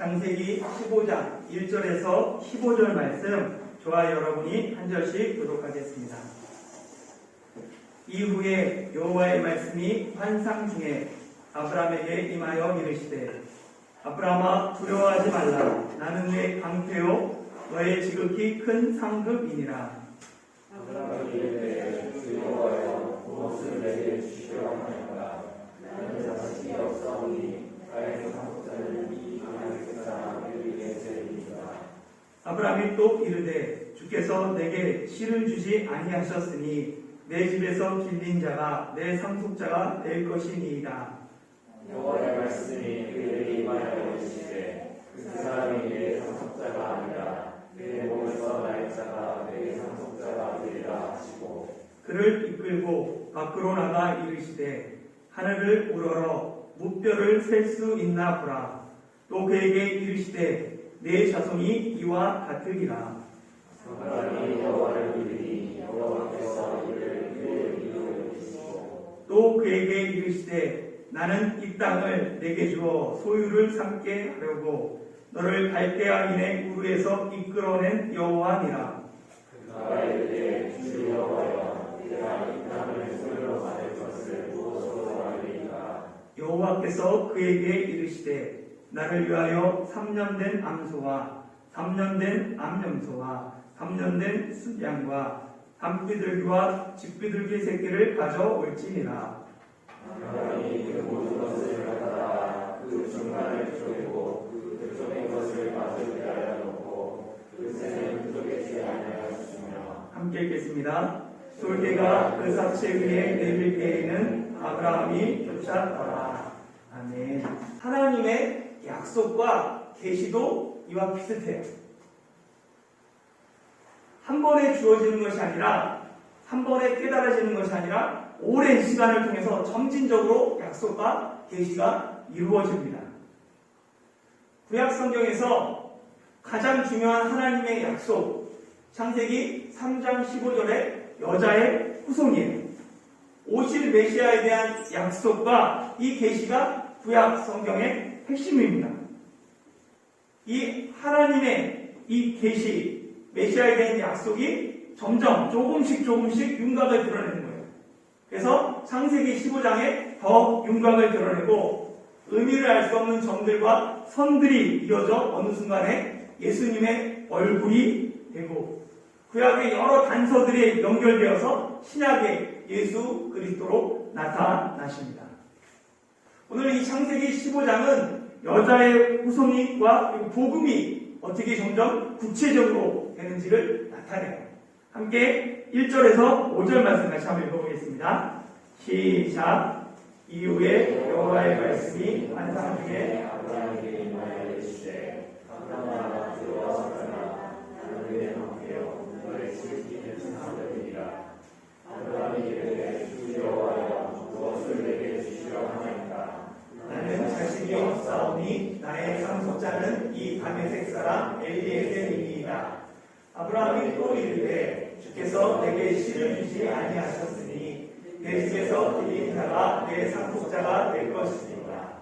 창세기 15장 1절에서 15절 말씀 저와 여러분이 한 절씩 교독하겠습니다. 이후에 여호와의 말씀이 환상 중에 아브라함에게 임하여 이르시되 아브라함아 두려워하지 말라. 나는 내 방패요 너의 지극히 큰 상급이니라. 아브라함이 이르되 주 여호와여 무엇을 내게 주시려 하나이까. 나는 자식이 없사오니 나의 상속자는 이 하나님의 사람을 위해 세우리이다. 아브라함이 또 이르되 주께서 내게 씨를 주지 아니하셨으니 내 집에서 길린 자가 내 상속자가 될 것이니이다. 여호와의 말씀이 그에게 임하여 이르시되 그 사람이 내 상속자가 아니라 내 몸에서 날 자가 내 상속자가 되리라 하시고 그를 이끌고 밖으로 나가 이르시되 하늘을 우러러 무뼈를 셀 수 있나 보라. 또 그에게 이르시되 내 자손이 이와 같으리라. 아브라함이 여호와를 믿으니 여호와께서 이를 그의 이름으로 부르시고 또 그에게 이르시되 나는 이 땅을 내게 주어 소유를 삼게 하려고 너를 갈대아인의 우르에서 이끌어낸 여호와니라. 그가 이르되 주 여호와여 내가 이 땅을 소유로 받을 것을 무엇으로 알리이까. 여호와께서 그에게 이르시되 나를 위하여 3년 된 암소와 3년 된 암염소와 3년 된 순양과 암비둘기와 집비둘기 새끼를 가져올지니라. 아브라함이 그 모든 것을 갖다가 그 중간을 쪼개고 그 쪼갠 것을 마주 위하여 놓고 그 새는 그쪽에 주지 아니하였으며. 함께 읽겠습니다. 솔개가 그 사체 위에 내릴 때에는 아브라함이 쫓아가라. 아멘. 하나님의 약속과 계시도 이와 비슷해요. 한 번에 주어지는 것이 아니라 한 번에 깨달아지는 것이 아니라 오랜 시간을 통해서 점진적으로 약속과 계시가 이루어집니다. 구약 성경에서 가장 중요한 하나님의 약속, 창세기 3장 15절에 여자의 후손이에요. 오실 메시아에 대한 약속과 이 계시가 구약 성경의 핵심입니다. 이 하나님의 이 계시, 메시아에 대한 약속이 점점 조금씩 윤곽을 드러내는 거예요. 그래서 창세기 15장에 더 윤곽을 드러내고 의미를 알 수 없는 점들과 선들이 이어져 어느 순간에 예수님의 얼굴이 되고 구약의 여러 단서들이 연결되어서 신약의 예수 그리스도로 나타나십니다. 오늘 이 창세기 15장은 여자의 후손과 복음이 어떻게 점점 구체적으로 되는지를 나타내요. 함께 1절에서 5절 말씀 같이 한번 읽어보겠습니다. 시작. 이후에 여호와의 말씀이 환상 중에 아브라함에게 임하여 이르시되 아브라함아 두려워하라. 나는 내 방패요 너의 지극히 큰 상급이니라. 아브라함이 이르되 주 여호와여 무엇을 내게 주시려 하나이까. 나는 자식이 없사오니 나의 상속자는 이 다메섹 사람 엘리에셀이니이다. 아브라함이 또 이르되 주께서 내게 씨를 주지 아니하셨으니 내 집에서 들린 자가 내 상속자가 될 것이니라.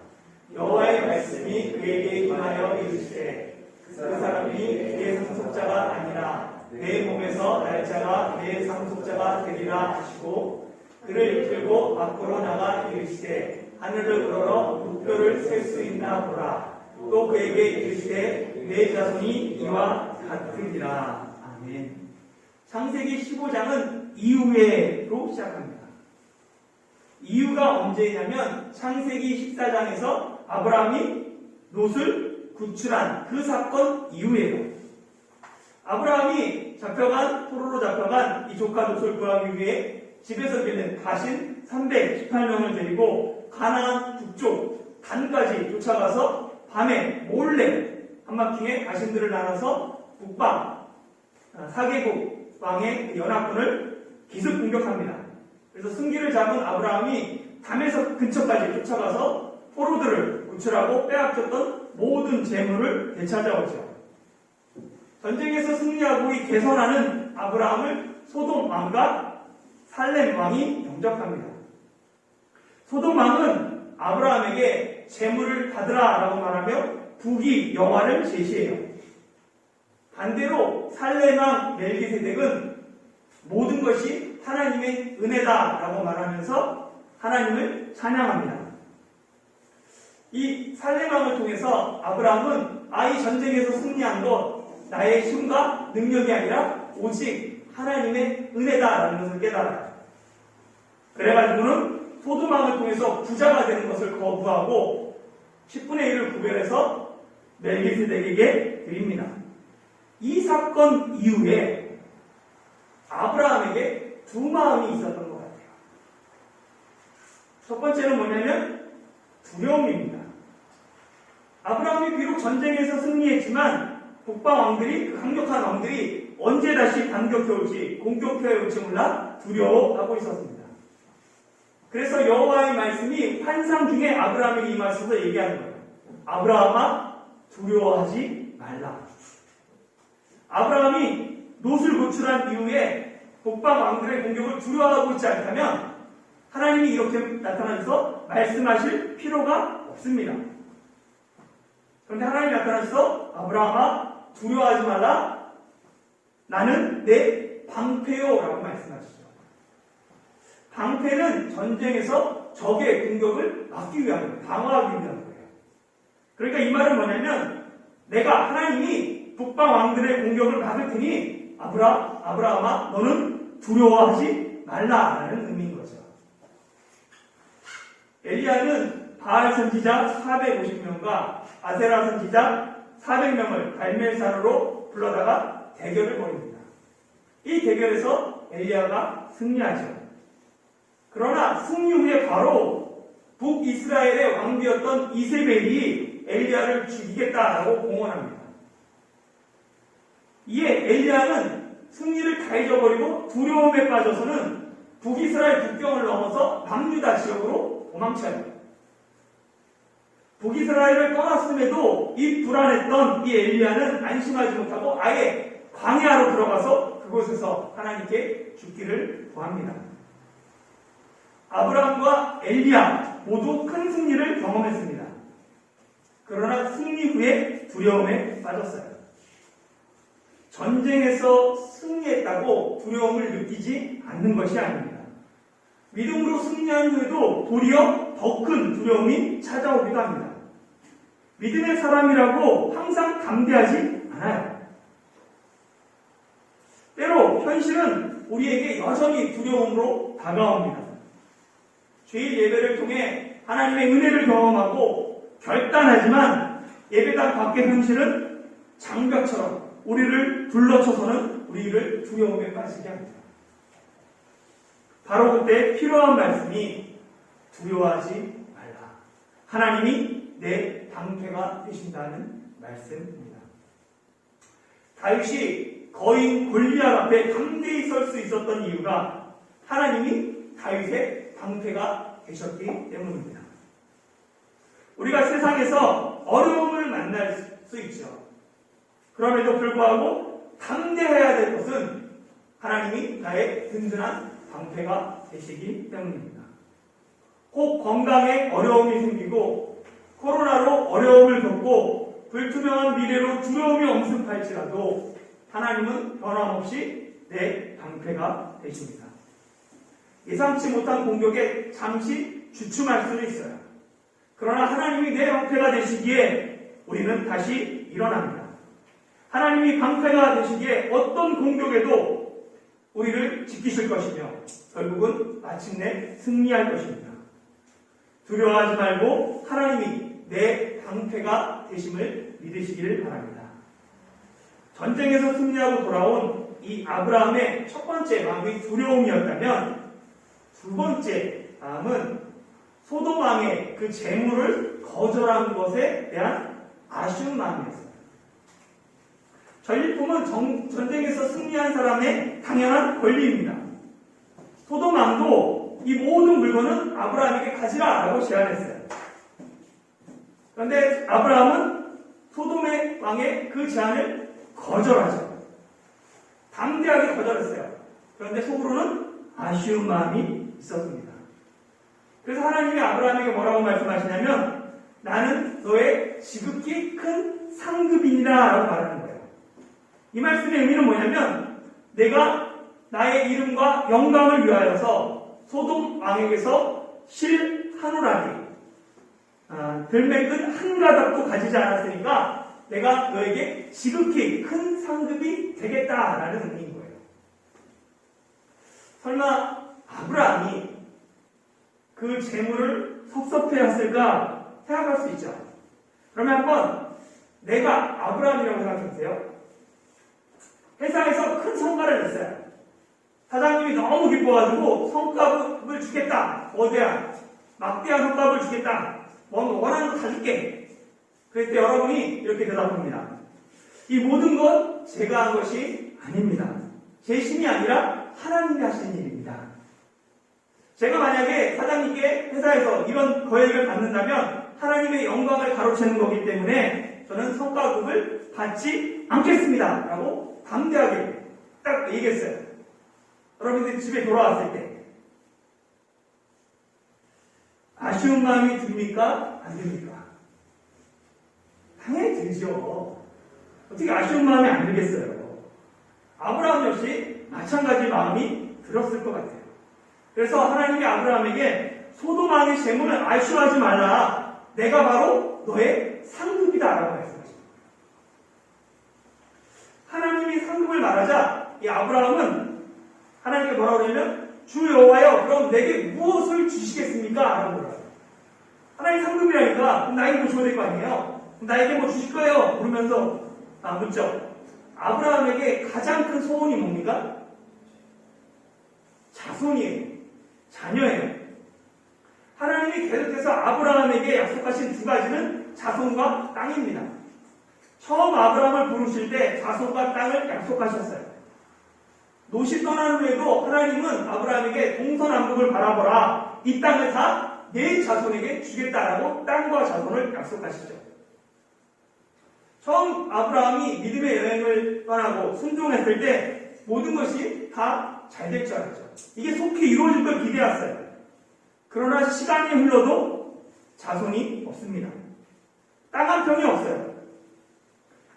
여호와의 말씀이 그에게 임하여 이르시되 그 사람이 내 상속자가 아니라 내 몸에서 날 자가 내 상속자가 되리라 하시고 그를 이끌고 밖으로 나가 이르시되 하늘을 우러러 무뼈를 셀 수 있나 보라. 또 그에게 이르시되 내 자손이 이와 같으리라. 아멘. 창세기 15장은 이후에로 시작합니다. 이유가 언제냐면 창세기 14장에서 아브라함이 롯을 구출한 그 사건 이후에요. 아브라함이 포로로 잡혀간 이 조카 롯을 구하기 위해 집에서 기른 가신 318명을 데리고 가나안 북쪽 단까지 쫓아가서 밤에 몰래 한바퀴에 가신들을 나눠서 북방 4개국 왕의 연합군을 기습 공격합니다. 그래서 승기를 잡은 아브라함이 담에서 근처까지 쫓아가서 포로들을 구출하고 빼앗겼던 모든 재물을 되찾아오죠. 전쟁에서 승리하고 이 개선하는 아브라함을 소돔 왕과 살렘 왕이 영접합니다. 소돔 왕은 아브라함에게 재물을 받으라 라고 말하며 북이 여호와를 제시해요. 반대로 살렘왕 멜기세덱은 모든 것이 하나님의 은혜다라고 말하면서 하나님을 찬양합니다. 이 살렘왕을 통해서 아브라함은 이 전쟁에서 승리한 것 나의 힘과 능력이 아니라 오직 하나님의 은혜다라는 것을 깨달아요. 그래가지고는 소돔왕을 통해서 부자가 되는 것을 거부하고 10분의 1을 구별해서 멜기세덱에게 드립니다. 이 사건 이후에 아브라함에게 두 마음이 있었던 것 같아요. 첫 번째는 뭐냐면 두려움입니다. 아브라함이 비록 전쟁에서 승리했지만 북방 왕들이, 그 강력한 왕들이 언제 다시 반격해올지, 공격해올지 몰라 두려워하고 있었습니다. 그래서 여호와의 말씀이 환상 중에 아브라함에게 임하셔서 얘기하는 거예요. 아브라함아, 두려워하지 말라. 아브라함이 롯을 구출한 이후에 북방 왕들의 공격을 두려워하고 있지 않다면 하나님이 이렇게 나타나셔서 말씀하실 필요가 없습니다. 그런데 하나님이 나타나셔서 아브라함아, 두려워하지 말라. 나는 내 방패요 라고 말씀하시죠. 방패는 전쟁에서 적의 공격을 막기 위한 거예요. 방어하기 위한 거예요. 그러니까 이 말은 뭐냐면 내가 하나님이 북방 왕들의 공격을 막을 테니 아브라함아 너는 두려워하지 말라라는 의미인 거죠. 엘리야는 바알 선지자 450명과 아세라 선지자 400명을 갈멜사르로 불러다가 대결을 벌입니다. 이 대결에서 엘리야가 승리하죠. 그러나 승리 후에 바로 북이스라엘의 왕비였던 이세벨이 엘리야를 죽이겠다라고 공언합니다. 이에 엘리야는 승리를 다 잊어버리고 두려움에 빠져서는 북이스라엘 국경을 넘어서 남유다 지역으로 도망쳐요. 북이스라엘을 떠났음에도 이 불안했던 이 엘리야는 안심하지 못하고 아예 광야로 들어가서 그곳에서 하나님께 죽기를 구합니다. 아브라함과 엘리야 모두 큰 승리를 경험했습니다. 그러나 승리 후에 두려움에 빠졌어요. 전쟁에서 승리했다고 두려움을 느끼지 않는 것이 아닙니다. 믿음으로 승리한 후에도 도리어 더 큰 두려움이 찾아오기도 합니다. 믿음의 사람이라고 항상 담대하지 않아요. 때로 현실은 우리에게 여전히 두려움으로 다가옵니다. 주일 예배를 통해 하나님의 은혜를 경험하고 결단하지만 예배당 밖의 현실은 장벽처럼 우리를 둘러쳐서는 우리를 두려움에 빠지게 합니다. 바로 그때 필요한 말씀이 두려워하지 말라. 하나님이 내 방패가 되신다는 말씀입니다. 다윗이 거인 골리앗 앞에 담대히 설 수 있었던 이유가 하나님이 다윗의 방패가 되셨기 때문입니다. 우리가 세상에서 어려움을 만날 수 있죠. 그럼에도 불구하고 담대해야 될 것은 하나님이 나의 든든한 방패가 되시기 때문입니다. 혹 건강에 어려움이 생기고 코로나로 어려움을 겪고 불투명한 미래로 두려움이 엄습할지라도 하나님은 변함없이 내 방패가 되십니다. 예상치 못한 공격에 잠시 주춤할 수도 있어요. 그러나 하나님이 내 방패가 되시기에 우리는 다시 일어납니다. 하나님이 방패가 되시기에 어떤 공격에도 우리를 지키실 것이며 결국은 마침내 승리할 것입니다. 두려워하지 말고 하나님이 내 방패가 되심을 믿으시기를 바랍니다. 전쟁에서 승리하고 돌아온 이 아브라함의 첫 번째 마음이 두려움이었다면 두 번째 마음은 소돔 왕의 그 재물을 거절한 것에 대한 아쉬운 마음이었습니다. 전리품은 전쟁에서 승리한 사람의 당연한 권리입니다. 소돔 왕도 이 모든 물건은 아브라함에게 가지라라고 제안했어요. 그런데 아브라함은 소돔의 왕의 그 제안을 거절하죠. 담대하게 거절했어요. 그런데 속으로는 아쉬운 마음이 있었습니다. 그래서 하나님이 아브라함에게 뭐라고 말씀하시냐면 나는 너의 지극히 큰 상급이니라 라고 말하는 거예요. 이 말씀의 의미는 뭐냐면 내가 나의 이름과 영광을 위하여서 소돔 왕에게서 실 한 우라기 들매끈 한 가닥도 가지지 않았으니까 내가 너에게 지극히 큰 상급이 되겠다라는 의미인 거예요. 설마 아브라함이 그 재물을 섭섭해했을까 생각할 수 있죠. 그러면 한번 내가 아브라함이라고 생각해보세요. 회사에서 큰 성과를 냈어요. 사장님이 너무 기뻐가지고 성과급을 주겠다. 거대한 막대한 성과급을 주겠다. 원하는 거 다 줄게. 그럴 때 여러분이 이렇게 대답합니다. 이 모든 것 제가 한 것이 아닙니다. 제 힘이 아니라 하나님이 하신 일입니다. 제가 만약에 사장님께 회사에서 이런 거액을 받는다면 하나님의 영광을 가로채는 거기 때문에 저는 성과급을 받지 않겠습니다. 라고 담대하게 딱 얘기했어요. 여러분들 집에 돌아왔을 때 아쉬운 마음이 듭니까? 안 듭니까? 당연히 들죠. 어떻게 아쉬운 마음이 안 들겠어요? 아브라함 역시 마찬가지 마음이 들었을 것 같아요. 그래서 하나님이 아브라함에게 소돔 왕의 재물을 아쉬워하지 말라. 내가 바로 너의 상급이다. 라고 말씀하십니다. 하나님이 상급을 말하자 이 아브라함은 하나님께 뭐라고 그러냐면 주 여호와여 그럼 내게 무엇을 주시겠습니까? 라고 물어요. 하나님 상급이라니까 그럼 나에게 뭐 줘야 될 거 아니에요? 그럼 나에게 뭐 주실 거예요? 그러면서 묻죠. 아브라함에게 가장 큰 소원이 뭡니까? 자손이에요. 자녀예요. 하나님이 계속해서 아브라함에게 약속하신 두 가지는 자손과 땅입니다. 처음 아브라함을 부르실 때 자손과 땅을 약속하셨어요. 롯이 떠난 후에도 하나님은 아브라함에게 동서남북을 바라보라. 이 땅을 다 내 자손에게 주겠다라고 땅과 자손을 약속하시죠. 처음 아브라함이 믿음의 여행을 떠나고 순종했을 때 모든 것이 다 잘 될 줄 알았죠. 이게 속히 이루어질 걸 기대했어요. 그러나 시간이 흘러도 자손이 없습니다. 땅 한 평이 없어요.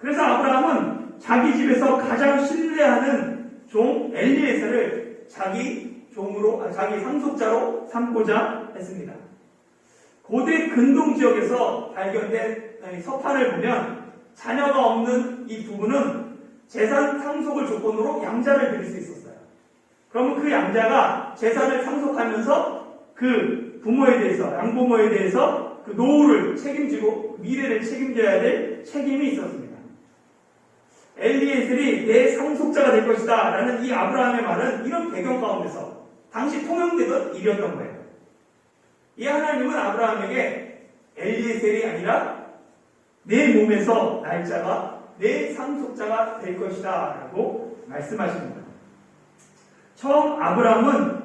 그래서 아브라함은 자기 집에서 가장 신뢰하는 종 엘리에셀을 자기 상속자로 삼고자 했습니다. 고대 근동 지역에서 발견된 서판을 보면 자녀가 없는 이 부부는 재산 상속을 조건으로 양자를 드릴 수 있었어요. 그러면 그 양자가 재산을 상속하면서 그 부모에 대해서, 양부모에 대해서 그 노후를 책임지고 미래를 책임져야 될 책임이 있었습니다. 엘리에셀이 내 상속자가 될 것이다 라는 이 아브라함의 말은 이런 배경 가운데서 당시 통용되던 일이었던 거예요. 이 하나님은 아브라함에게 엘리에셀이 아니라 내 몸에서 날 자가 내 상속자가 될 것이다 라고 말씀하십니다. 처음 아브라함은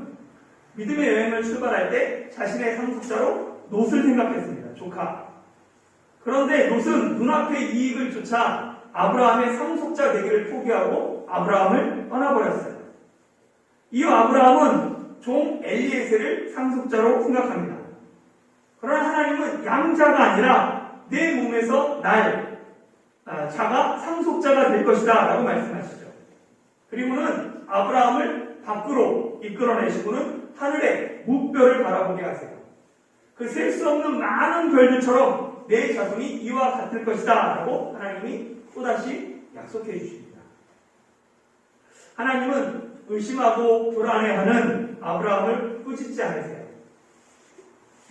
믿음의 여행을 출발할 때 자신의 상속자로 롯을 생각했습니다. 조카. 그런데 롯은 눈앞의 이익을 쫓아 아브라함의 상속자 되기를 포기하고 아브라함을 떠나버렸어요. 이후 아브라함은 종 엘리에셀을 상속자로 생각합니다. 그러나 하나님은 양자가 아니라 내 몸에서 날 자가 상속자가 될 것이다 라고 말씀하시죠. 그리고는 아브라함을 밖으로 이끌어내시고는 하늘의 무별을 바라보게 하세요. 그 셀 수 없는 많은 별들처럼 내 자손이 이와 같을 것이다 라고 하나님이 또다시 약속해 주십니다. 하나님은 의심하고 불안해하는 아브라함을 꾸짖지 않으세요.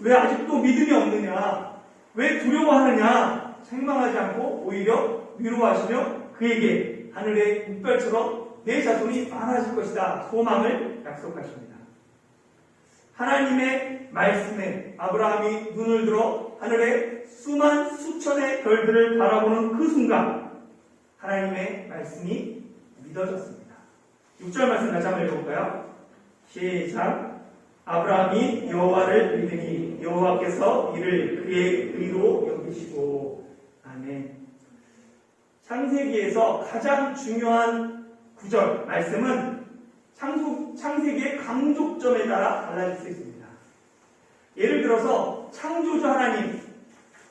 왜 아직도 믿음이 없느냐? 왜 두려워하느냐? 책망하지 않고 오히려 위로하시며 그에게 하늘의 물결처럼 내 자손이 많아질 것이다. 소망을 약속하십니다. 하나님의 말씀에 아브라함이 눈을 들어 하늘의 수천의 별들을 바라보는 그 순간 하나님의 말씀이 믿어졌습니다. 6절 말씀 다시 한번 읽어볼까요? 시작. 아브라함이 여호와를 믿으니 여호와께서 이를 그의 의로 여기시고. 아멘. 창세기에서 가장 중요한 구절 말씀은 창세기의 강조점에 따라 달라질 수 있습니다. 예를 들어서 창조주 하나님,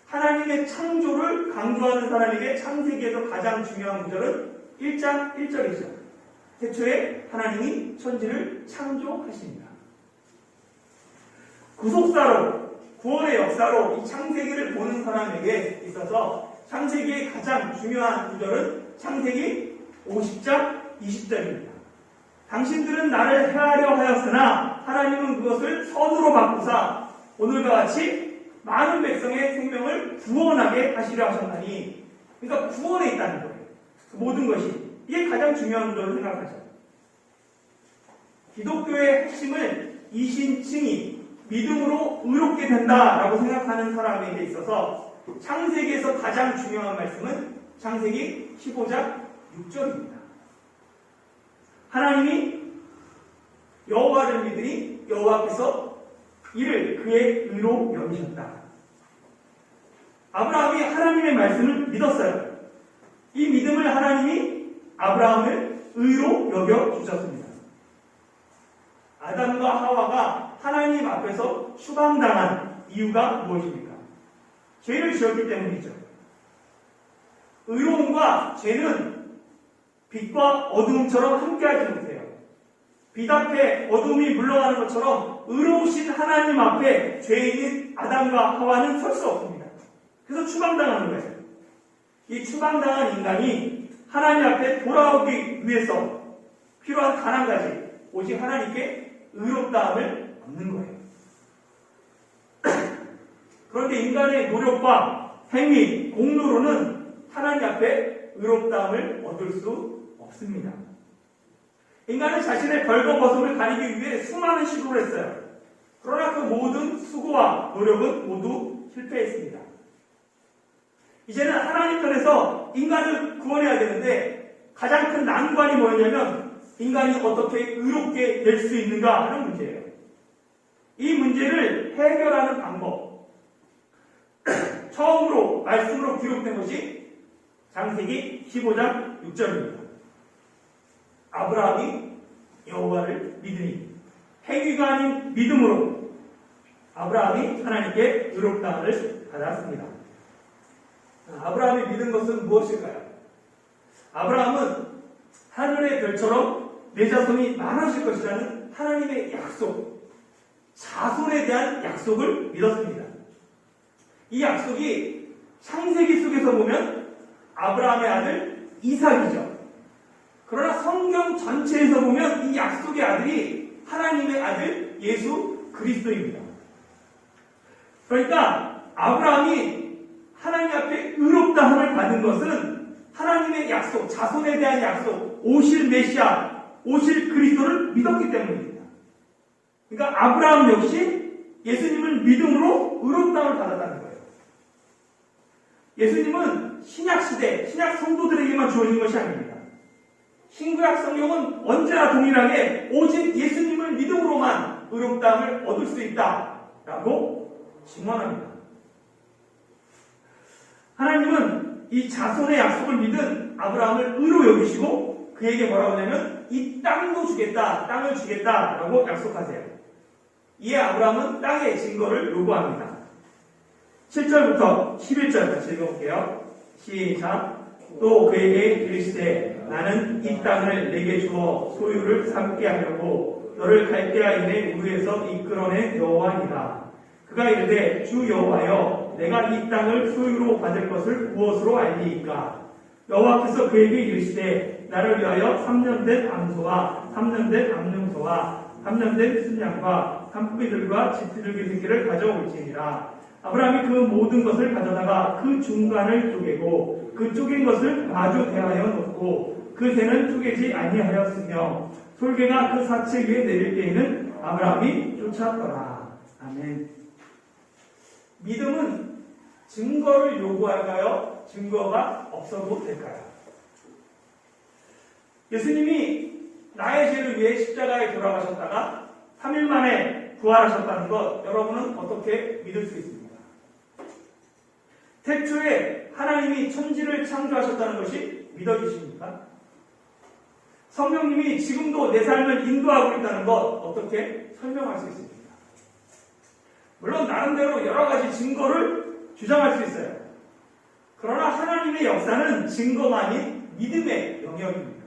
하나님의 창조를 강조하는 사람에게 창세기에서 가장 중요한 구절은 1장 1절이죠. 태초에 하나님이 천지를 창조하십니다. 구속사로, 구원의 역사로 이 창세기를 보는 사람에게 있어서 창세기의 가장 중요한 구절은 창세기 50장 20절입니다. 당신들은 나를 해하려 하였으나 하나님은 그것을 선으로 바꾸사 오늘과 같이 많은 백성의 생명을 구원하게 하시려 하셨나니, 그러니까 구원에 있다는 거예요. 모든 것이. 이게 가장 중요한 구절로 생각하죠. 기독교의 핵심을 이신칭이 믿음으로 의롭게 된다라고 생각하는 사람에게 있어서 창세기에서 가장 중요한 말씀은 창세기 15장 6절입니다. 하나님이 여호와를 믿으니 여호와께서 이를 그의 의로 여기셨다. 아브라함이 하나님의 말씀을 믿었어요. 이 믿음을 하나님이 아브라함을 의로 여겨주셨습니다. 아담과 하와가 하나님 앞에서 추방당한 이유가 무엇입니까? 죄를 지었기 때문이죠. 의로움과 죄는 빛과 어두움처럼 함께하지 못해요. 빛 앞에 어두움이 물러가는 것처럼 의로우신 하나님 앞에 죄인인 아담과 하와는 설 수 없습니다. 그래서 추방당하는 거예요. 이 추방당한 인간이 하나님 앞에 돌아오기 위해서 필요한 단 한 가지, 오직 하나님께 의롭다함을 얻는 거예요. 그런데 인간의 노력과 행위, 공로로는 하나님 앞에 의롭다함을 얻을 수 없습니다. 인간은 자신의 벌거벗음을 가리기 위해 수많은 시도를 했어요. 그러나 그 모든 수고와 노력은 모두 실패했습니다. 이제는 하나님 편에서 인간을 구원해야 되는데 가장 큰 난관이 뭐였냐면 인간이 어떻게 의롭게 될 수 있는가 하는 문제예요. 이 문제를 해결하는 방법, 처음으로 말씀으로 기록된 것이 창세기 15장 6절입니다. 아브라함이 여호와를 믿으니, 행위가 아닌 믿음으로 아브라함이 하나님께 의롭다함을 받았습니다. 아브라함이 믿은 것은 무엇일까요? 아브라함은 하늘의 별처럼 내 자손이 많아질 것이라는 하나님의 약속, 자손에 대한 약속을 믿었습니다. 이 약속이 창세기 속에서 보면 아브라함의 아들 이삭이죠. 그러나 성경 전체에서 보면 이 약속의 아들이 하나님의 아들 예수 그리스도입니다. 그러니까 아브라함이 하나님 앞에 의롭다함을 받은 것은 하나님의 약속, 자손에 대한 약속, 오실 메시아, 오실 그리스도를 믿었기 때문입니다. 그러니까 아브라함 역시 예수님을 믿음으로 의롭다함을 받았다는 거예요. 예수님은 신약시대, 신약 성도들에게만 주어진 것이 아닙니다. 신구약 성경은 언제나 동일하게 오직 예수님을 믿음으로만 의롭다함을 얻을 수 있다라고 증언합니다. 하나님은 이 자손의 약속을 믿은 아브라함을 의로 여기시고 그에게 뭐라고 하냐면 이 땅도 주겠다, 땅을 주겠다라고 약속하세요. 이에 아브라함은 땅의 증거를 요구합니다. 7절부터 11절 같이 읽어볼게요. 시작. 또 그에게 이르시되 나는 이 땅을 내게 주어 소유를 삼게 하려고 너를 갈대아인의 우르에서 이끌어낸 여호와니라. 그가 이르되 주 여호와여 내가 이 땅을 소유로 받을 것을 무엇으로 알리이까? 여호와께서 그에게 이르시되 나를 위하여 3년 된 암소와 3년 된 암염소와 3년 된 순양과 산포기들과 지푸들기 새끼를 가져올지니라. 아브라함이 그 모든 것을 가져다가 그 중간을 쪼개고 그 쪼갠 것을 마주 대하여 놓고 그 새는 쪼개지 아니하였으며 솔개가 그 사체 위에 내릴 때에는 아브라함이 쫓았더라. 아멘. 믿음은 증거를 요구할까요? 증거가 없어도 될까요? 예수님이 나의 죄를 위해 십자가에 돌아가셨다가 3일 만에 부활하셨다는 것 여러분은 어떻게 믿을 수 있습니까? 태초에 하나님이 천지를 창조하셨다는 것이 믿어지십니까? 성령님이 지금도 내 삶을 인도하고 있다는 것 어떻게 설명할 수 있습니까? 물론 나름대로 여러 가지 증거를 주장할 수 있어요. 그러나 하나님의 역사는 증거가 아닌 믿음의 영역입니다.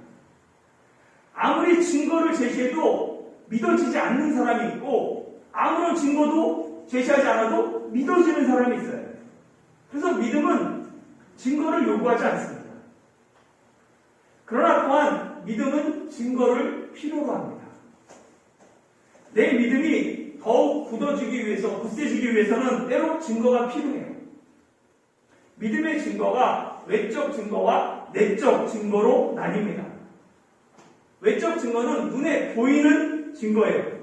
아무리 증거를 제시해도 믿어지지 않는 사람이 있고 아무런 증거도 제시하지 않아도 믿어지는 사람이 있어요. 그래서 믿음은 증거를 요구하지 않습니다. 그러나 또한 믿음은 증거를 필요로 합니다. 내 믿음이 더욱 굳어지기 위해서, 굳세지기 위해서는 때로 증거가 필요해요. 믿음의 증거가 외적 증거와 내적 증거로 나뉩니다. 외적 증거는 눈에 보이는 증거예요.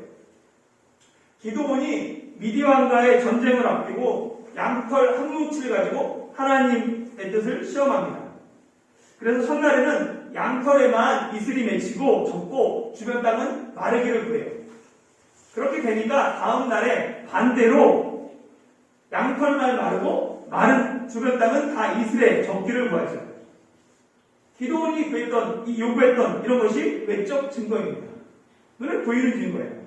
기드온이 미디안과의 전쟁을 앞두고 양털 한 뭉치를 가지고 하나님의 뜻을 시험합니다. 그래서 첫날에는 양털에만 이슬이 맺히고 젖고 주변 땅은 마르기를 구해요. 그렇게 되니까 다음 날에 반대로 양털만 마르고 마른 주변 땅은 다 이슬에 젖기를 구하죠. 기드온이 요구했던 이런 것이 외적 증거입니다. 눈에 보이는 증거예요.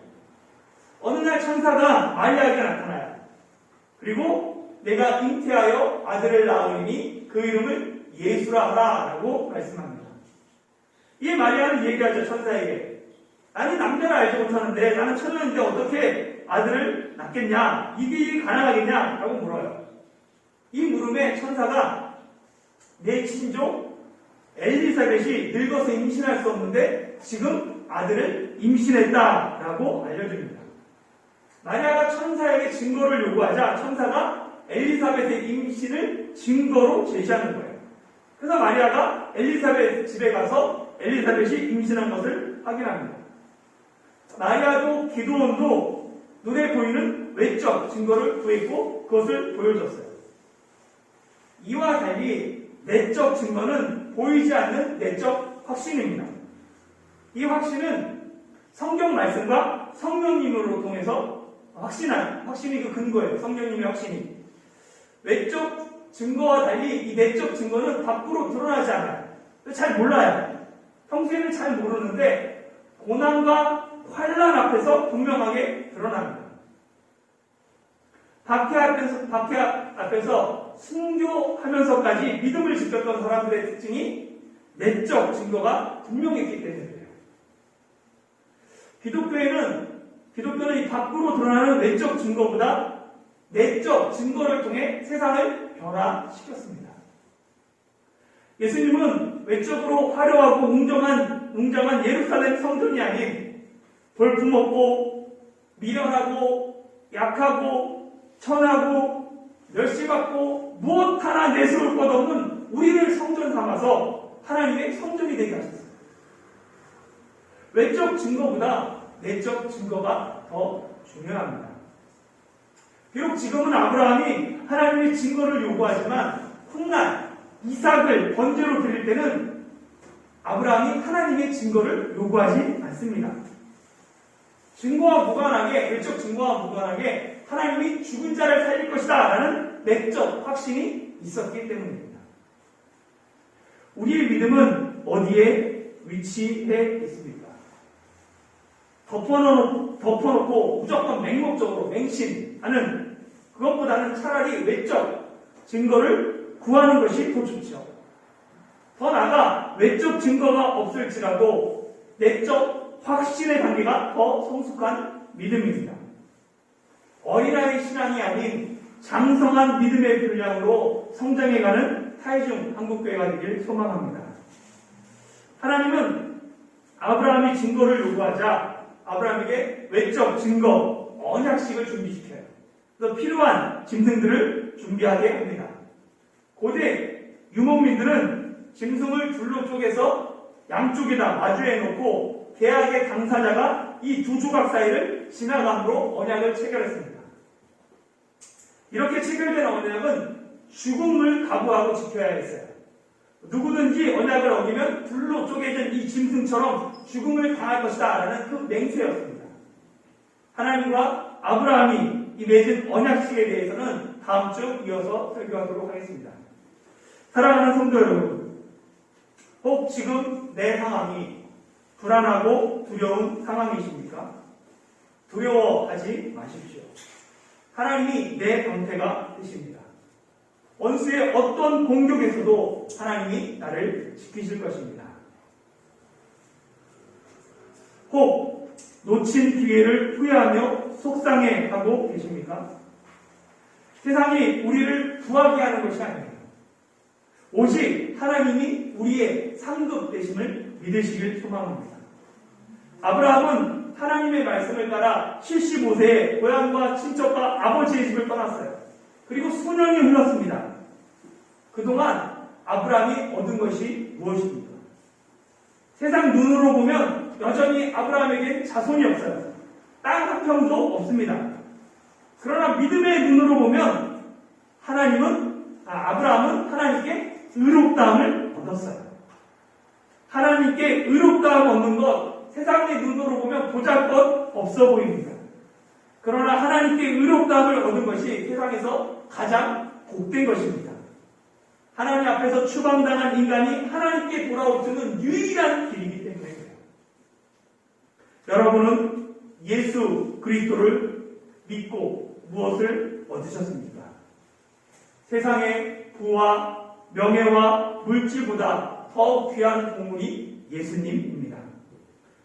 어느 날 천사가 마리아에게 나타나요. 그리고 내가 잉태하여 아들을 낳으리니 그 이름을 예수라 하라라고 말씀합니다. 이 마리아는 얘기하죠, 천사에게. 나는 남자를 알지 못하는데 나는 처녀인데 어떻게 아들을 낳겠냐? 이게 일이 가능하겠냐? 라고 물어요. 이 물음에 천사가 내 친족 엘리사벳이 늙어서 임신할 수 없는데 지금 아들을 임신했다라고 알려줍니다. 마리아가 천사에게 증거를 요구하자 천사가 엘리사벳의 임신을 증거로 제시하는 거예요. 그래서 마리아가 엘리사벳 집에 가서 엘리사벳이 임신한 것을 확인합니다. 마리아도 기드온도 눈에 보이는 외적 증거를 구했고 그것을 보여줬어요. 이와 달리 내적 증거는 보이지 않는 내적 확신입니다. 이 확신은 성경 말씀과 성령님으로 통해서 확신이 그 근거예요. 성령님의 확신이. 외적 증거와 달리 이 내적 증거는 밖으로 드러나지 않아요. 잘 몰라요. 평소에는 잘 모르는데 고난과 환난 앞에서 분명하게 드러납니다. 박해 앞에서 순교하면서까지 믿음을 지켰던 사람들의 특징이 내적 증거가 분명했기 때문이에요. 기독교는 이 밖으로 드러나는 외적 증거보다 내적 증거를 통해 세상을 변화시켰습니다. 예수님은 외적으로 화려하고 웅장한 예루살렘 성전이 아닌 볼품없고 미련하고 약하고 천하고 멸시받고 무엇 하나 내세울 것 없는 우리를 성전 삼아서 하나님의 성전이 되게 하셨어요. 외적 증거보다 내적 증거가 더 중요합니다. 비록 지금은 아브라함이 하나님의 증거를 요구하지만 훗날 이삭을 번제로 드릴 때는 아브라함이 하나님의 증거를 요구하지 않습니다. 증거와 무관하게, 외적 증거와 무관하게 하나님이 죽은 자를 살릴 것이다 라는 내적 확신이 있었기 때문입니다. 우리의 믿음은 어디에 위치해 있습니까? 덮어놓고 무조건 맹목적으로 맹신하는 그것보다는 차라리 외적 증거를 구하는 것이 더 좋죠. 더 나아가 외적 증거가 없을지라도 내적 확신의 관계가 더 성숙한 믿음입니다. 어린아이 신앙이 아닌 장성한 믿음의 분량으로 성장해가는 타이중 한국교회가 되길 소망합니다. 하나님은 아브라함이 증거를 요구하자 아브라함에게 외적 증거, 언약식을 준비시켜요. 그래서 필요한 짐승들을 준비하게 합니다. 고대 유목민들은 짐승을 둘로 쪼개서 양쪽에다 마주해 놓고 계약의 당사자가 이 두 조각 사이를 지나감으로 언약을 체결했습니다. 이렇게 체결된 언약은 죽음을 각오하고 지켜야 했어요. 누구든지 언약을 어기면 둘로 쪼개진 이 짐승처럼 죽음을 당할 것이다 라는 그 맹세였습니다. 하나님과 아브라함이 이 맺은 언약식에 대해서는 다음 주 이어서 설교하도록 하겠습니다. 사랑하는 성도 여러분, 혹 지금 내 상황이 불안하고 두려운 상황이십니까? 두려워하지 마십시오. 하나님이 내 방패가 되십니다. 원수의 어떤 공격에서도 하나님이 나를 지키실 것입니다. 혹 놓친 기회를 후회하며 속상해하고 계십니까? 세상이 우리를 구하게 하는 것이 아니에요. 오직 하나님이 우리의 상급 되심을 믿으시길 소망합니다. 아브라함은 하나님의 말씀을 따라 75세에 고향과 친척과 아버지의 집을 떠났어요. 그리고 수년이 흘렀습니다. 그동안 아브라함이 얻은 것이 무엇입니까? 세상 눈으로 보면 여전히 아브라함에겐 자손이 없어요. 땅 한 평도 없습니다. 그러나 믿음의 눈으로 보면 아브라함은 하나님께 의롭다함을 얻었어요. 하나님께 의롭다함 얻는 것, 세상의 눈으로 보면 보잘것 없어 보입니다. 그러나 하나님께 의롭다함을 얻은 것이 세상에서 가장 복된 것입니다. 하나님 앞에서 추방당한 인간이 하나님께 돌아올 수는 유일한 길이기 때문에 그래요. 여러분은 예수 그리스도를 믿고 무엇을 얻으셨습니까? 세상의 부와 명예와 물질보다 더 귀한 보물이 예수님입니다.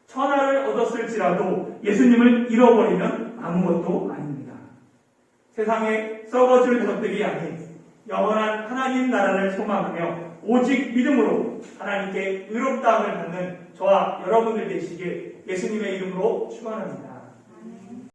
천하를 얻었을지라도 예수님을 잃어버리면 아무것도 아닙니다. 세상에 썩어질 것들이 아닌 영원한 하나님 나라를 소망하며 오직 믿음으로 하나님께 의롭다함을 받는 저와 여러분들 되시길 예수님의 이름으로 축원합니다.